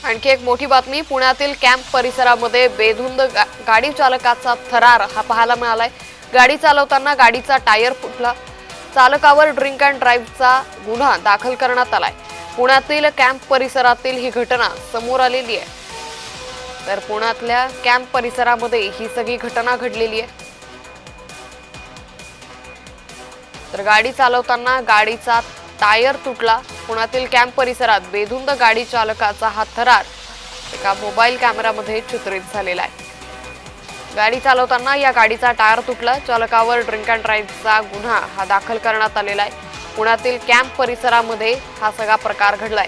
आणखी एक मोठी बातमी पुण्यातील कॅम्प परिसरामध्ये बेधुंद गाडी चालकाचा थरार हा पाहायला मिळालाय। गाडी चालवताना गाडीचा टायर फुटला। चालकावर ड्रिंक अँड ड्राईव्हचा गुन्हा दाखल करण्यात आलाय। पुण्यातील कॅम्प परिसरातील ही घटना समोर आलेली आहे। तर पुण्यातल्या कॅम्प परिसरामध्ये ही सगळी घटना घडलेली आहे। तर गाडी चालवताना गाडीचा टायर तुटला। पुण्यातील कॅम्प परिसरात बेधुंद गाडी चालकाचा हा थरार एका मोबाईल कॅमेरामध्ये चित्रित झालेला आहे। गाडी चालवताना या गाडीचा टायर तुटला। चालकावर ड्रिंक अँड ड्राईव्हचा गुन्हा हा दाखल करण्यात आलेला आहे। पुण्यातील कॅम्प परिसरामध्ये हा सगळा प्रकार घडलाय।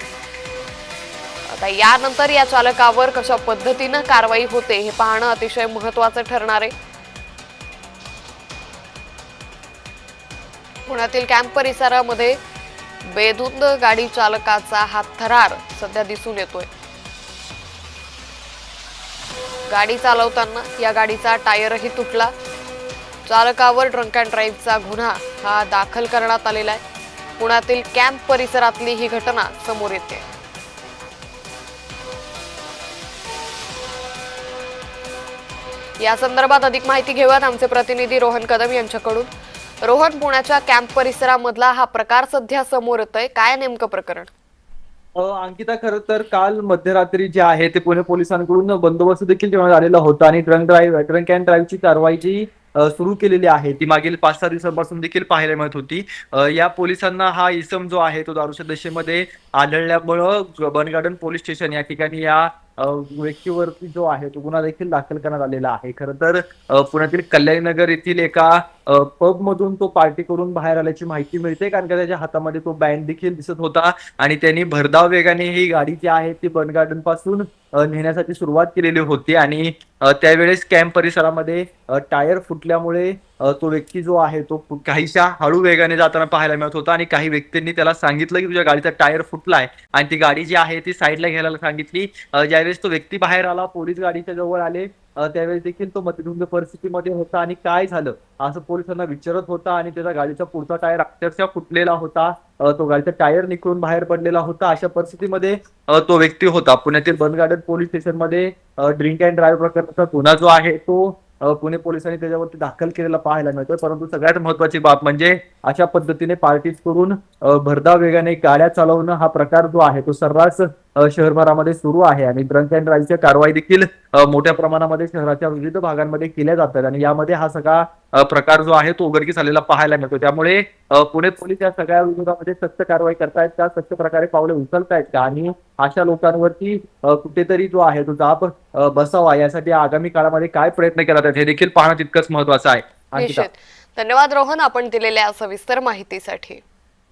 आता यानंतर या चालकावर कशा पद्धतीने कारवाई होते हे पाहणं अतिशय महत्त्वाचं ठरणार आहे। पुण्यातील कॅम्प परिसरामध्ये बेधुंद गाडी चालकाचा हा थरार सध्या दिसून येतोय। गाडी चालवताना या गाडीचा टायरही तुटला। चालकावर ड्रंक अँड ड्राईव्हचा गुन्हा हा दाखल करण्यात आलेला आहे। पुण्यातील कॅम्प परिसरातली ही घटना समोर येते। या संदर्भात अधिक माहिती घेऊयात आमचे प्रतिनिधी रोहन कदम यांच्याकडून। रोहन, पुण्याच्या कॅम्प परिसरामधला हा प्रकार सध्या समोर येतोय, काय नेमकं प्रकरण? अंकिता, खरं तर काल मध्यरात्री जे आहे ते पुणे पोलिसांकडून बंदोबस्त देखील ठेवण्यात आलेला होता आणि ड्रंक अँड ड्राईव्हची कारवाई जी सुरू केलेली आहे ती मागील 5-6 दिवसांपासून देखील पाहायला मिळत होती। या पोलिसांना हा इसम जो आहे तो दारूच्या नशेमध्ये आढळल्यामुळं बन गार्डन पोलीस स्टेशन या ठिकाणी या व्यक्तीवरती जो आहे तो गुन्हा देखील दाखल करण्यात आलेला आहे। खरं तर पुण्यातील कल्याणनगर येथील एका पब मधून तो पार्टी करून बाहेर आल्याची माहिती मिळते, कारण का त्याच्या हातामध्ये तो बँड देखील दिसत होता आणि त्यांनी भरधाव वेगाने ही गाडी जी आहे ती बन गार्डन पासून नेण्यासाठी सुरुवात केलेली होती आणि त्यावेळेस कॅम्प परिसरामध्ये टायर फुटल्यामुळे तो व्यक्ती जो आहे तो काहीशा हळू वेगाने जाताना पाहायला मिळत होता आणि काही व्यक्तींनी त्याला सांगितलं की तुझ्या गाडीचा टायर फुटलाय आणि ती गाडी जी आहे ती साईडला घ्यायला सांगितली। ज्यावेळेस तो व्यक्ती बाहेर आला, पोलीस गाडीच्या जवळ आले, त्यावेळेस देखील तो मध्यधुंद परिस्थितीमध्ये होता आणि काय झालं असं पोलिसांना विचारत होता आणि त्याचा गाडीचा पुढचा टायर अक्षरशः फुटलेला होता। तो गाडीचा टायर निघून बाहेर पडलेला होता। अशा परिस्थितीमध्ये तो व्यक्ती होता। पुण्यातील बन गार्डन पोलीस स्टेशनमध्ये ड्रिंक अँड ड्राईव्ह प्रकरणाचा गुन्हा जो आहे तो पुणे पोलिसांनी त्याच्यावरती दाखल केलेला पाहायला मिळतोय। परंतु सगळ्यात महत्वाची बाब म्हणजे अशा पद्धतीने पार्टीज करून भरधाव वेगाने गाड्या चालवणं हा प्रकार जो आहे तो सर्रास शहरभरामध्ये सुरू आहे आणि ड्रंक अँड ड्राईव्हच्या कारवाई देखील मोठ्या प्रमाणामध्ये शहराच्या विविध भागांमध्ये केल्या जातात आणि यामध्ये हा सगळा प्रकार जो आहे तो उघडकीस आलेला पाहायला मिळतो। त्यामुळे पुणे पोलीस या सगळ्या विरोधामध्ये सक्त कारवाई करतायत का, सक्त प्रकारे पावले उचलतायत का आणि अशा लोकांवरती कुठेतरी जो आहे तो दाब बसावा यासाठी आगामी काळामध्ये काय प्रयत्न केला जातात हे देखील पाहणं तितकंच महत्वाचं आहे। धन्यवाद रोहन, आपण दिलेल्या सविस्तर माहितीसाठी।